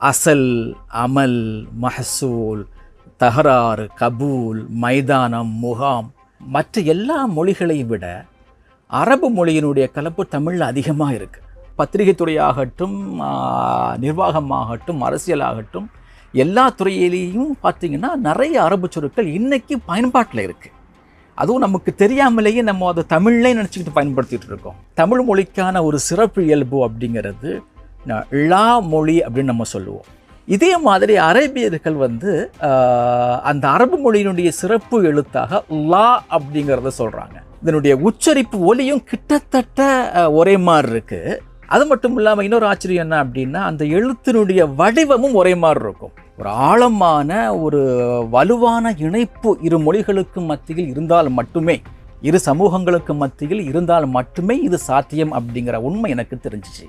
அசல், அமல், மஹசூல், தஹரார், கபூல், மைதானம், முகாம் மற்ற எல்லா மொழிகளை விட அரபு மொழியினுடைய கலப்பு தமிழில் அதிகமாக இருக்குது. பத்திரிகை துறையாகட்டும், நிர்வாகமாகட்டும், அரசியலாகட்டும், எல்லா துறையிலையும் பார்த்திங்கன்னா நிறைய அரபு சொற்கள் இன்றைக்கி பயன்பாட்டில் இருக்குது. அதுவும் நமக்கு தெரியாமலேயே நம்ம அதை தமிழ்லே நினச்சிக்கிட்டு பயன்படுத்திகிட்டு இருக்கோம். தமிழ் மொழிக்கான ஒரு சிறப்பு இயல்பு அப்படிங்கிறது லா மொழி அப்படின்னு நம்ம சொல்லுவோம். இதே மாதிரி அரேபியர்கள் அந்த அரபு மொழியினுடைய சிறப்பு எழுத்தாக லா அப்படிங்கிறத சொல்கிறாங்க. இதனுடைய உச்சரிப்பு ஒலியும் கிட்டத்தட்ட ஒரே மாதிரி இருக்குது. அது மட்டும் இல்லாமல் இன்னொரு ஆச்சரியம் என்ன அப்படின்னா, அந்த எழுத்தினுடைய வடிவமும் ஒரே மாதிரி இருக்கும். ஒரு ஆழமான ஒரு வலுவான இணைப்பு இரு மொழிகளுக்கு மத்தியில் இருந்தால் மட்டுமே, இரு சமூகங்களுக்கு மத்தியில் இருந்தால் மட்டுமே இது சாத்தியம் அப்படிங்கிற உண்மை எனக்கு தெரிஞ்சிச்சு.